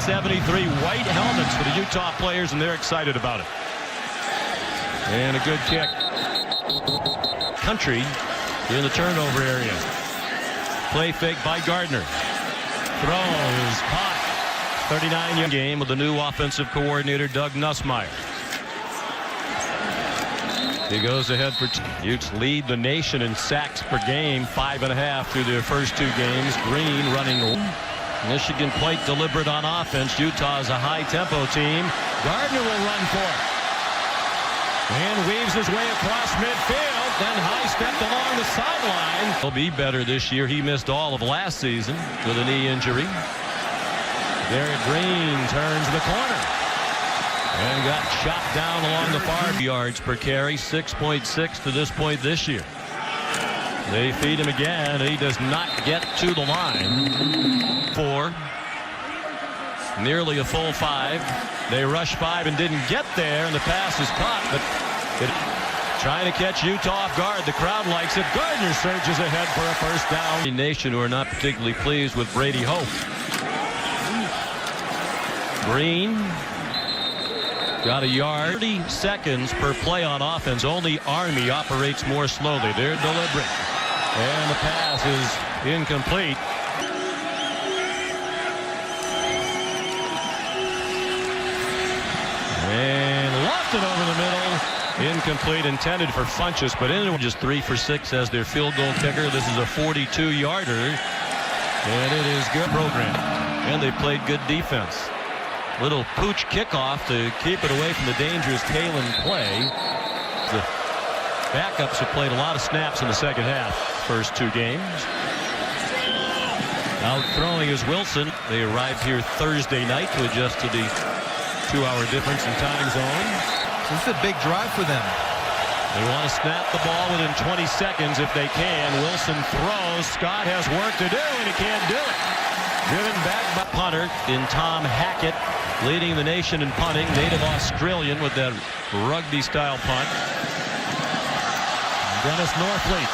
73 white helmets for the Utah players, and they're excited about it. And a good kick. Country in the turnover area. Play fake by Gardner. Throws, caught. 39-yard game with the new offensive coordinator, Doug Nussmeier. He goes ahead for Utes lead the nation in sacks per game, 5.5 through their first 2 games. Green running. Michigan quite deliberate on offense. Utah is a high-tempo team. Gardner will run for it. And weaves his way across midfield, then high-stepped along the sideline. He'll be better this year. He missed all of last season with a knee injury. Garrett Green turns the corner and got chopped down along the far yards per carry, 6.6 to this point this year. They feed him again. He does not get to the line. 4. Nearly a full 5. They rush 5 and didn't get there, and the pass is caught, but trying to catch Utah off guard. The crowd likes it. Gardner surges ahead for a first down. The nation who are not particularly pleased with Brady Hope. Green got a yard. 30 seconds per play on offense. Only Army operates more slowly. They're deliberate. And the pass is incomplete. And left it over the middle. Incomplete, intended for Funchess, but in just 3 for 6 as their field goal kicker. This is a 42-yarder. And it is good program. And they played good defense. Little pooch kickoff to keep it away from the dangerous Kalen play. The backups have played a lot of snaps in the second half, first 2 games. Out throwing is Wilson. They arrived here Thursday night to adjust to the 2-hour difference in time zone. So this is a big drive for them. They want to snap the ball within 20 seconds if they can. Wilson throws. Scott has work to do, and he can't do it. Driven back by punter in Tom Hackett, leading the nation in punting. Native Australian with that rugby-style punt. Dennis Norfleet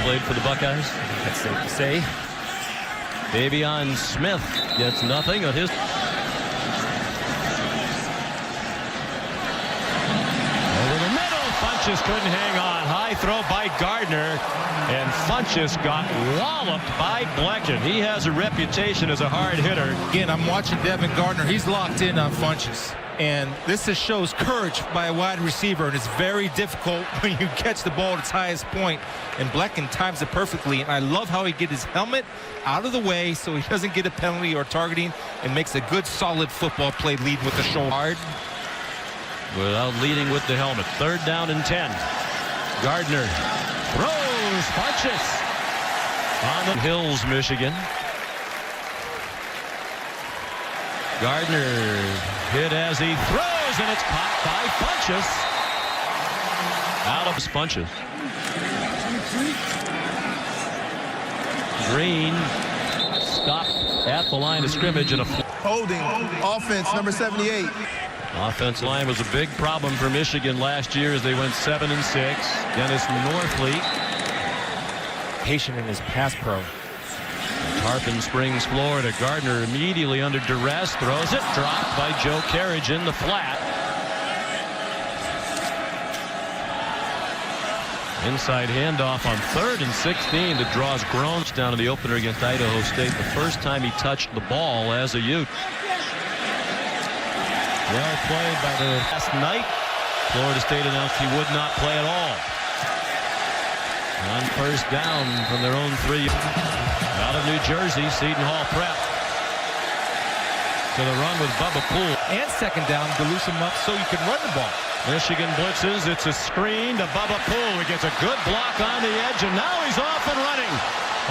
played for the Buckeyes. That's safe to say. Davion Smith gets nothing of his. Over the middle, Funchess couldn't hang on. High throw by Gardner, and Funchess got walloped by Blecken. He has a reputation as a hard hitter. Again, I'm watching Devin Gardner. He's locked in on Funchess. And this just shows courage by a wide receiver, and it's very difficult when you catch the ball at its highest point. And Blecken times it perfectly, and I love how he gets his helmet out of the way so he doesn't get a penalty or targeting, and makes a good, solid football play, lead with the shoulder. Hard. Without leading with the helmet. 3rd down and 10. Gardner throws. Funchess on the Hills, Michigan. Gardner hit as he throws, and it's caught by Funchess. Out of Funchess. Green stopped at the line of scrimmage and a holding offense number 78. Offensive line was a big problem for Michigan last year as they went 7-6. Dennis Norfleet. Patient in his pass pro. Tarpon Springs, Florida. Gardner immediately under duress, throws it, dropped by Joe Carriage in the flat. Inside handoff on 3rd and 16 that draws Groans down in the opener against Idaho State. The first time he touched the ball as a Ute. Well played by the last night. Florida State announced he would not play at all. On 1st down from their own 3. Out of New Jersey, Seton Hall prep. To the run with Bubba Poole. And 2nd down to loosen him up so you can run the ball. Michigan blitzes. It's a screen to Bubba Poole. He gets a good block on the edge, and now he's off and running.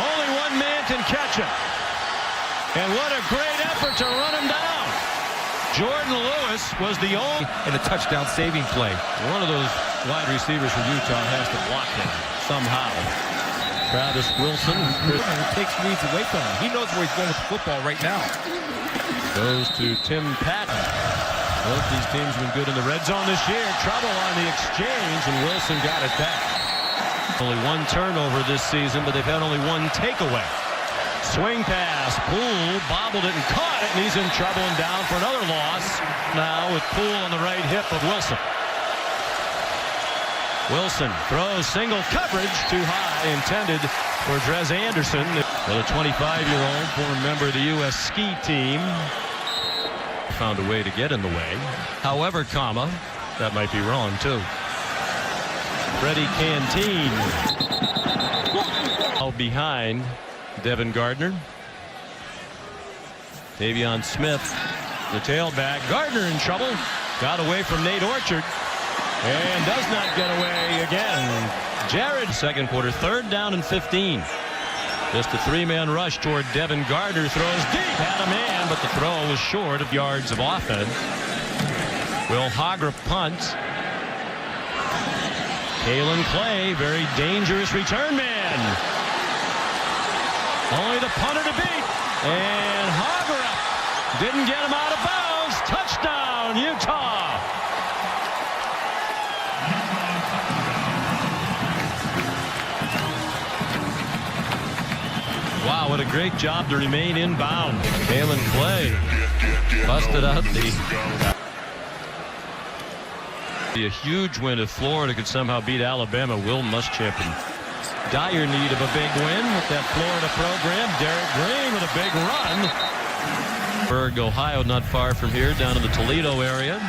Only one man can catch him. And what a great effort to run him down. Jordan Lewis was the only in a touchdown saving play. One of those wide receivers for Utah has to block him somehow. Travis Wilson. He takes reads away from him. He knows where he's going with the football right now. Goes to Tim Patton. Both these teams have been good in the red zone this year. Trouble on the exchange, and Wilson got it back. Only 1 turnover this season, but they've had only 1 takeaway. Swing pass. Poole bobbled it and caught it, and he's in trouble and down for another loss. Now with Poole on the right hip of Wilson. Wilson throws single coverage too high, intended for Drez Anderson. The 25-year-old former member of the U.S. ski team found a way to get in the way. However, that might be wrong too. Freddie Canteen out behind Devin Gardner. Davion Smith, the tailback. Gardner in trouble. Got away from Nate Orchard. And does not get away again. Jared, second quarter, 3rd down and 15. Just a 3-man rush toward Devin Gardner. Throws deep. Had a man, but the throw was short of yards of offense. Will Hagra punts. Kalen Clay, very dangerous return man. Only the punter to beat. And Hagra didn't get him out of bounds. Touchdown, Utah. Wow, what a great job to remain inbound. Kalen Clay busted out be a huge win if Florida could somehow beat Alabama. Will Muschamp in dire need of a big win with that Florida program. Derek Green with a big run. Berg, Ohio, not far from here, down in the Toledo area.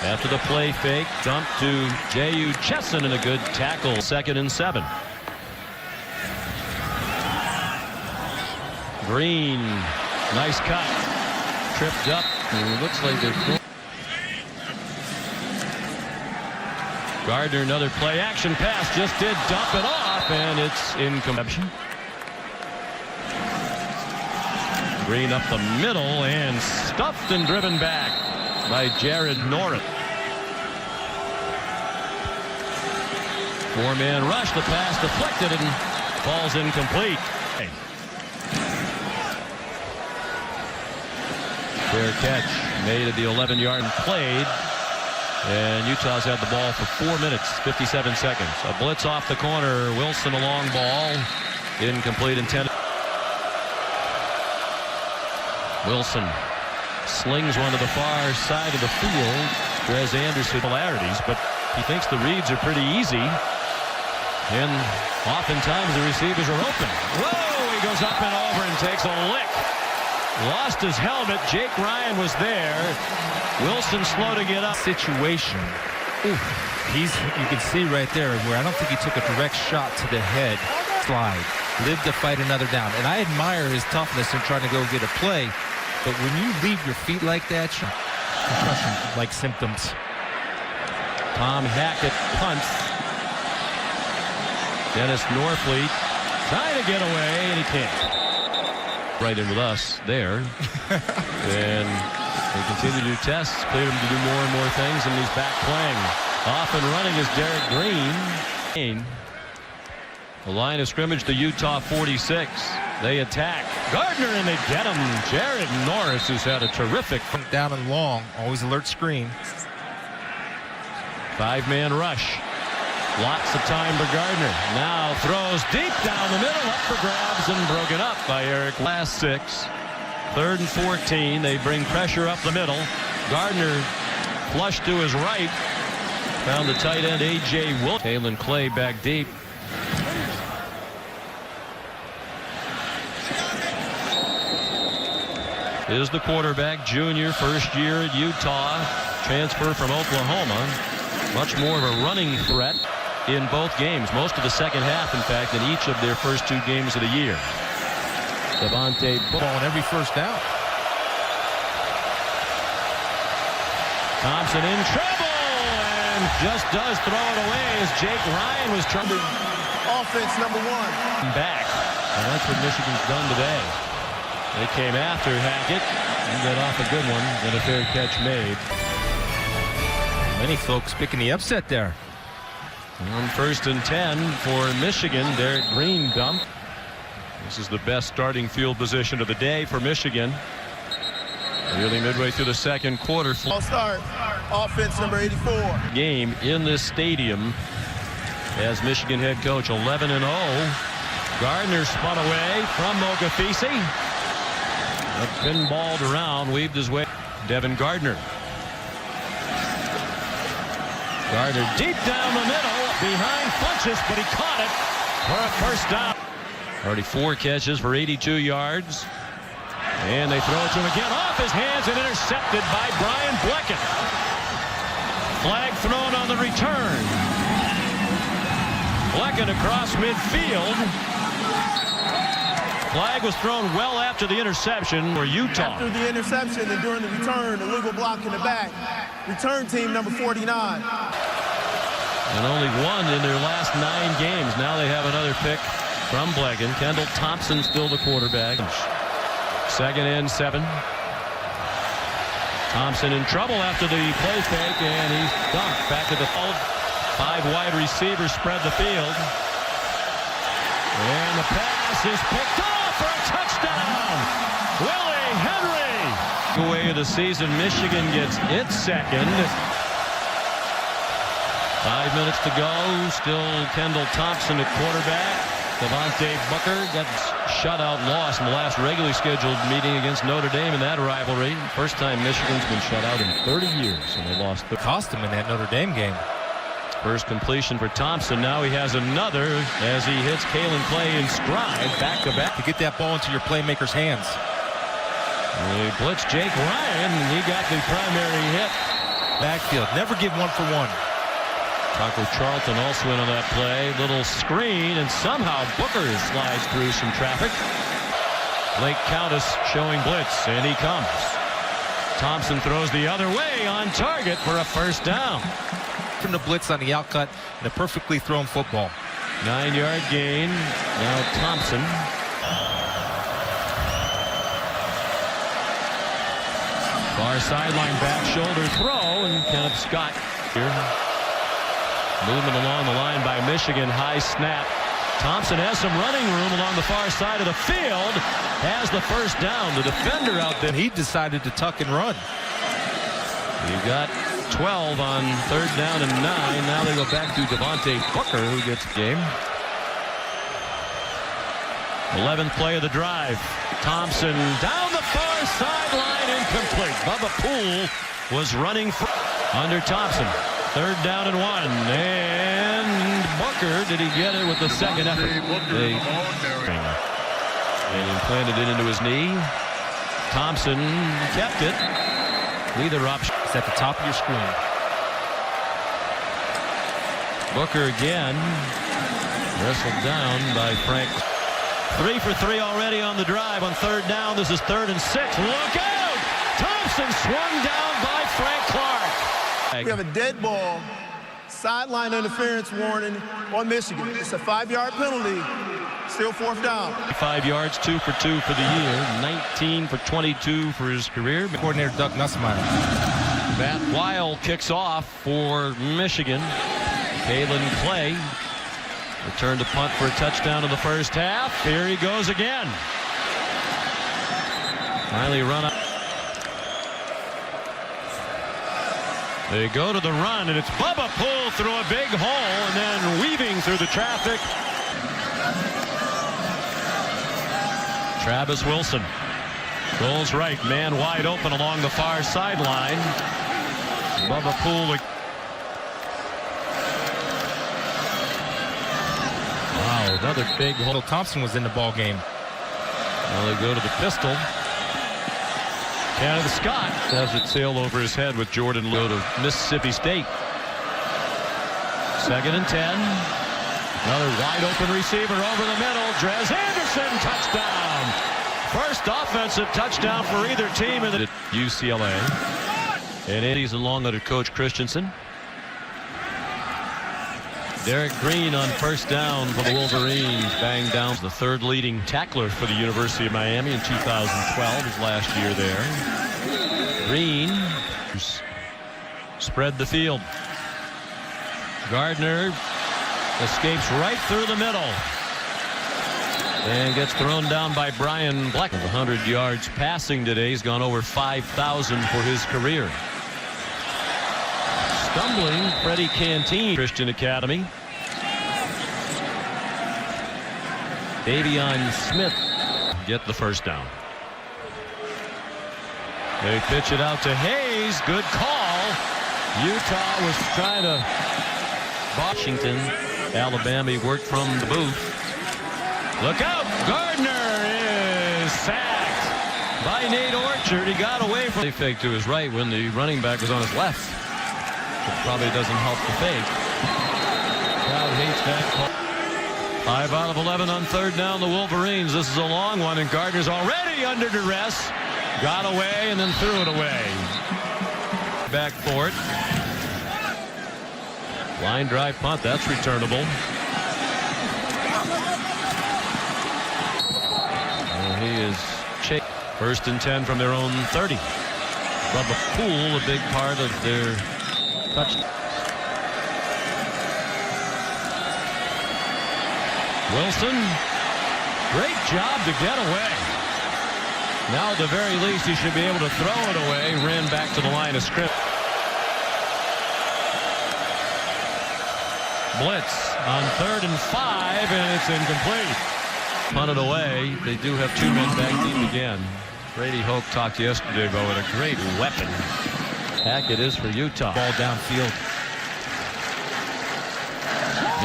After the play fake, dump to J.U. Chesson and a good tackle. 2nd and 7. Green, nice cut. Tripped up. And it looks like they're... Gardner, another play action pass, just did dump it off, and it's incomplete. Green up the middle and stuffed and driven back by Jared Norris. 4-man rush, the pass deflected and falls incomplete. Fair catch made at the 11-yard and played. And Utah's had the ball for 4 minutes, 57 seconds. A blitz off the corner. Wilson a long ball. Incomplete intended. Wilson slings one to the far side of the field. Drez Anderson similarities, but he thinks the reads are pretty easy. And oftentimes the receivers are open. Whoa! He goes up and over and takes a lick. Lost his helmet. Jake Ryan was there. Wilson slow to get up. Situation. Ooh, you can see right there where I don't think he took a direct shot to the head. Slide. Lived to fight another down. And I admire his toughness in trying to go get a play. But when you leave your feet like that, concussion-like symptoms. Tom Hackett punts. Dennis Norfleet trying to get away, and he can't. Right in with us there. And they continue to do tests, cleared him to do more and more things, and he's back playing. Off and running is Derek Green. The line of scrimmage to Utah 46. They attack. Gardner, and they get him. Jared Norris, who's had a terrific... Down and long, always alert screen. 5-man rush. Lots of time for Gardner. Now throws deep down the middle, up for grabs and broken up by Eric. Last 6. 3rd and 14. They bring pressure up the middle. Gardner flushed to his right. Found the tight end A.J. Wilson. Kalen Clay back deep. Is the quarterback, junior, first year at Utah. Transfer from Oklahoma. Much more of a running threat in both games. Most of the second half, in fact, in each of their first 2 games of the year. Devontae ball on every first down. Thompson in trouble and just does throw it away as Jake Ryan was trying to... Offense number 1. Back. And that's what Michigan's done today. They came after Hackett and got off a good one, then a fair catch made. Many folks picking the upset there. On 1st and 10 for Michigan. Derek Green dump. This is the best starting field position of the day for Michigan. Nearly midway through the second quarter. I'll start. Offense number 84. Game in this stadium as Michigan head coach 11-0. Gardner spun away from Mogafisi. Pinballed around, weaved his way. Devin Gardner. Gardner deep down the middle, behind Funches, but he caught it for a first down. Already 4 catches for 82 yards. And they throw it to him again off his hands and intercepted by Brian Bleckett. Flag thrown on the return. Bleckett across midfield. Flag was thrown well after the interception for Utah. After the interception and during the return, illegal block in the back. Return team number 49. And only one in their last 9 games. Now they have another pick from Bleckett. Kendall Thompson still the quarterback. 2nd and 7. Thompson in trouble after the play fake, and he's dumped back to the fold. 5 wide receivers spread the field. And the pass is picked off for a touchdown. Willie Henry. Away of the season, Michigan gets its second. 5 minutes to go. Still Kendall Thompson at quarterback. Devontae Booker got shutout loss in the last regularly scheduled meeting against Notre Dame in that rivalry. First time Michigan's been shut out in 30 years, and they lost. Cost him in that Notre Dame game. First completion for Thompson. Now he has another as he hits Kalen Clay in stride, back to back. To get that ball into your playmaker's hands. He blitzed Jake Ryan, and he got the primary hit. Backfield, never give 1 for 1. Tucker Charlton also in on that play. Little screen, and somehow Booker slides through some traffic. Blake Countess showing blitz, and he comes. Thompson throws the other way on target for a first down. From the blitz on the outcut, and a perfectly thrown football. 9-yard gain. Now Thompson. Far sideline back shoulder throw, and Kenneth Scott here. Movement along the line by Michigan. High snap. Thompson has some running room along the far side of the field. Has the first down. The defender out there. And he decided to tuck and run. You got 12 on 3rd down and 9. Now they go back to Devontae Booker, who gets the game. 11th play of the drive. Thompson down the far sideline, incomplete. Bubba Poole was running under Thompson. 3rd down and 1. And Booker, did he get it with the second effort? And implanted it into his knee. Thompson kept it. Neither option. It's at the top of your screen. Booker again. Wrestled down by Frank. 3 for 3 already on the drive on 3rd down. This is 3rd and 6. Look out! Thompson swung down by Frank Clark. We have a dead ball, sideline interference warning on Michigan. It's a 5-yard penalty. Still 4th down. 5 yards, 2 for 2 for the year. 19 for 22 for his career. Coordinator Doug Nussmeier. Matt Weil kicks off for Michigan. Kalen Clay returned to punt for a touchdown in the first half. Here he goes again. Finally run up. They go to the run, and it's Bubba Poole through a big hole and then weaving through the traffic. Travis Wilson goes right, man wide open along the far sideline. Bubba Poole. Wow, another big hole. Thompson was in the ball game. Now they go to the pistol. Kenneth Scott does it sail over his head with Jordan Lowe to Mississippi State. 2nd and 10. Another wide open receiver over the middle. Drez Anderson, touchdown. First offensive touchdown for either team at UCLA. And Andy's along under Coach Christensen. Derek Green on first down for the Wolverines. Banged down the 3rd leading tackler for the University of Miami in 2012, his last year there. Green spread the field. Gardner escapes right through the middle and gets thrown down by Brian Bleck. 100 yards passing today. He's gone over 5,000 for his career. Stumbling, Freddie Canteen, Christian Academy. Davion Smith get the first down. They pitch it out to Hayes. Good call. Utah was trying to. Washington, Alabama, he worked from the booth. Look out! Gardner is sacked by Nate Orchard. He got away from the fake to his right when the running back was on his left. It probably doesn't help the fake. Crowd hates that call. 5 out of 11 on third down. The Wolverines. This is a long one, and Gardner's already under duress. Got away and then threw it away. Back for it. Line drive punt. That's returnable. He is chased. 1st and 10 from their own 30. Bubba Poole, a big part of their touchdown. Wilson, great job to get away. Now at the very least he should be able to throw it away. Ran back to the line of scrimmage. Blitz on 3rd and 5, and it's incomplete. Punted away. They do have 2 men back deep again. Brady Hoke talked yesterday about what a great weapon Hackett is for Utah. Ball downfield.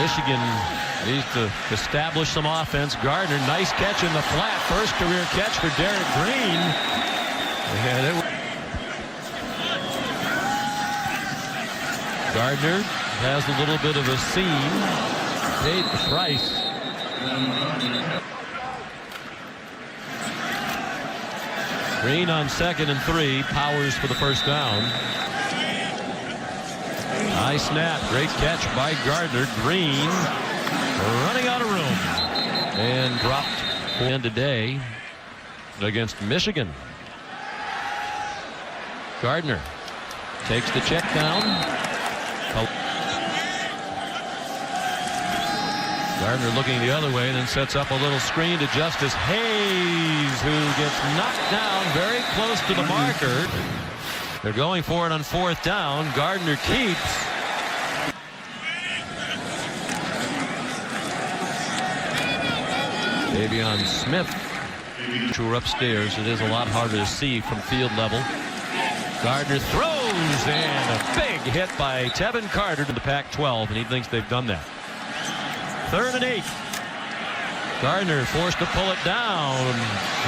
Michigan needs to establish some offense. Gardner, nice catch in the flat. First career catch for Derek Green. Gardner has a little bit of a seam. Paid the price. Green on 2nd and 3. Powers for the first down. High snap. Great catch by Gardner. Green running out of room. And dropped in today against Michigan. Gardner takes the check down. Gardner looking the other way and then sets up a little screen to Justice Hayes, who gets knocked down very close to the marker. They're going for it on 4th down. Gardner keeps. Davion Smith. We're upstairs. It is a lot harder to see from field level. Gardner throws, and a big hit by Tevin Carter to the Pac-12, and he thinks they've done that. 3rd and 8. Gardner forced to pull it down.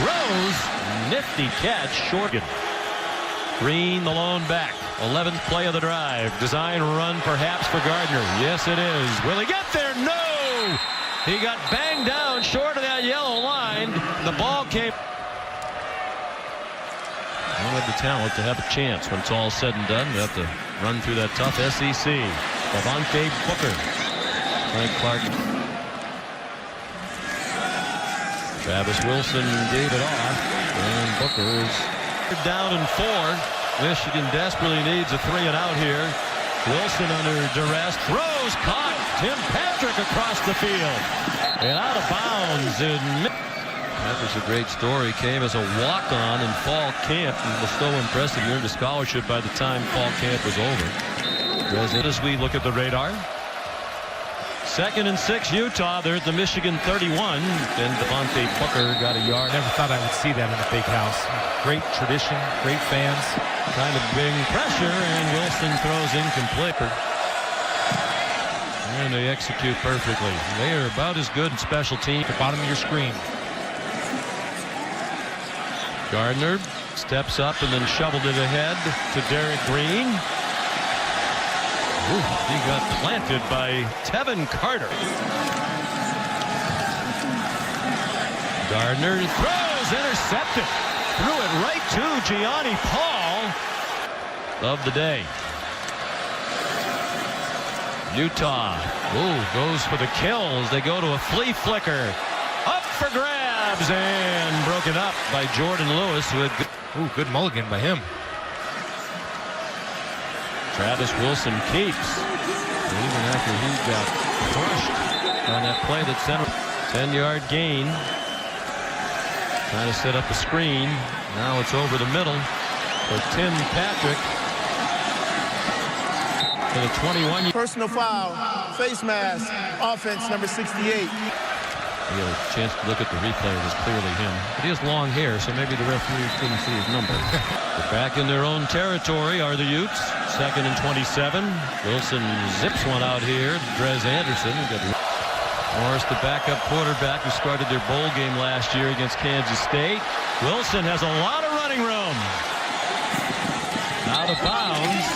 Throws. Nifty catch. Short. Green, the lone back. 11th play of the drive. Design run perhaps for Gardner. Yes, it is. Will he get there? No! He got banged down short of that yellow line. The ball came. They have the talent to have a chance when it's all said and done. They have to run through that tough SEC. Devontae Booker. Frank Clark. Travis Wilson gave it off, and Booker is down and 4. Michigan desperately needs a 3 and out here. Wilson under duress, throws, caught. Tim Patrick across the field and out of bounds. That was a great story. Came as a walk-on in fall camp and was so impressive. He earned a scholarship by the time fall camp was over. As we look at the radar. 2nd and 6, Utah. They're at the Michigan 31. And Devontae Booker got a yard. Never thought I would see that in the big house. Great tradition, great fans. Trying to bring pressure, and Wilson throws incomplete. And they execute perfectly. They are about as good in special teams. At the bottom of your screen. Gardner steps up and then shoveled it ahead to Derek Green. Ooh, he got planted by Tevin Carter. Gardner throws, intercepted. Threw it right to Gianni Paul of the day. Utah goes for the kills. They go to a flea flicker. Up for grabs and broken up by Jordan Lewis. Who had good mulligan by him. Travis Wilson keeps. Even after he got crushed on that play that sent a 10-yard gain. Trying to set up a screen. Now it's over the middle for Tim Patrick. To the 21. Personal foul, face mask, offense number 68. He had a chance to look at the replay. It was clearly him. But he has long hair, so maybe the referee couldn't see his number. But back in their own territory are the Utes. 2nd and 27. Wilson zips one out here. Drez Anderson. Morris, the backup quarterback who started their bowl game last year against Kansas State. Wilson has a lot of running room. Out of bounds.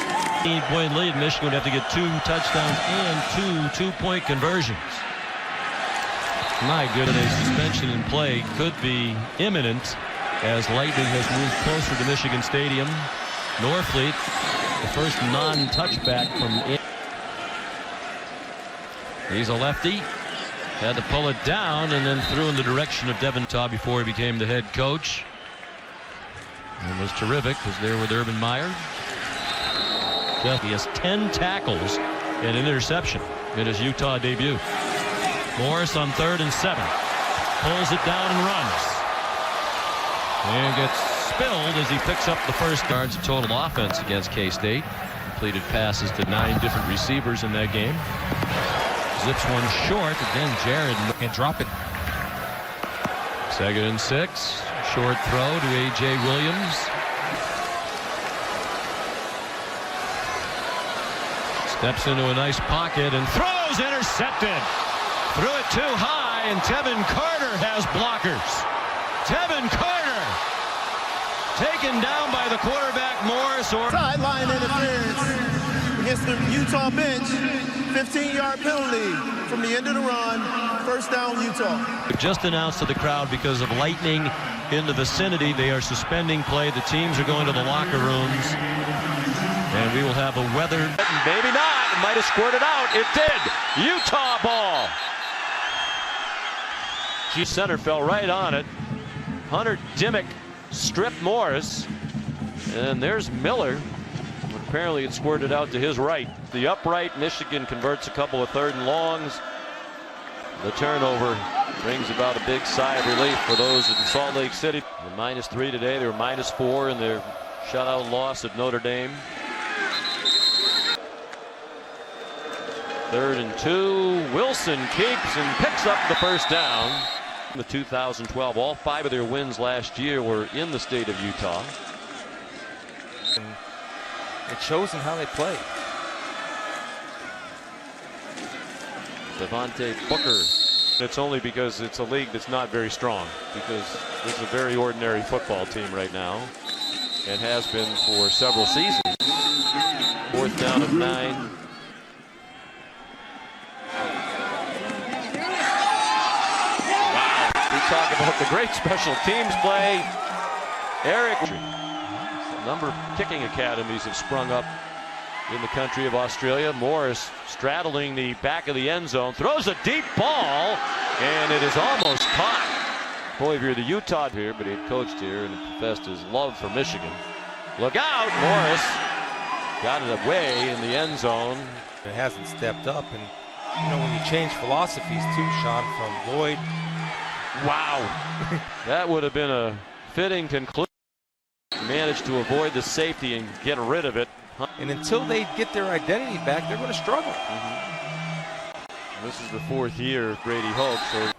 18-point lead. Michigan would have to get 2 touchdowns and 2 two-point conversions. My goodness, a suspension in play could be imminent as Lightning has moved closer to Michigan Stadium. Norfleet, the first non-touchback from in. He's a lefty. Had to pull it down and then threw in the direction of Devin Taw before he became the head coach. And was terrific, was there with Urban Meyer. He has 10 tackles and an interception in his Utah debut. Morris on 3rd and 7. Pulls it down and runs. And gets spilled as he picks up the first yards of total offense against K-State. Completed passes to 9 different receivers in that game. Zips one short. Again, Jared And drop it. 2nd and 6. Short throw to A.J. Williams. Steps into a nice pocket and throws. Intercepted. Threw it too high, and Tevin Carter has blockers. Tevin Carter taken down by the quarterback Morris. Sideline interference against the Utah bench. 15-yard penalty from the end of the run. First down, Utah. Just announced to the crowd because of lightning in the vicinity. They are suspending play. The teams are going to the locker rooms. And we will have a weather. Maybe not. It might have squirted out. It did. Utah ball. Center fell right on it. Hunter Dimmick stripped Morris. And there's Miller. Apparently it squirted out to his right. The upright, Michigan converts a couple of 3rd and longs. The turnover brings about a big sigh of relief for those in Salt Lake City. They're -3 today. They were -4 in their shutout loss at Notre Dame. 3rd and 2. Wilson keeps and picks up the first down. The 2012, all 5 of their wins last year were in the state of Utah. And it shows in how they play. Devontae Booker. It's only because it's a league that's not very strong, because it's a very ordinary football team right now and has been for several seasons. 4th down of 9. Talk about the great special teams play. Eric. A number of kicking academies have sprung up in the country of Australia. Morris straddling the back of the end zone, throws a deep ball, and it is almost caught. Boy, if you're the Utah here, but he had coached here and professed his love for Michigan. Look out, Morris got it away in the end zone. It hasn't stepped up, and you know when you change philosophies too, Sean, from Lloyd. Wow. That would have been a fitting conclusion. Managed to avoid the safety and get rid of it. And until they get their identity back, they're going to struggle. This is the 4th year of Brady Hoke, so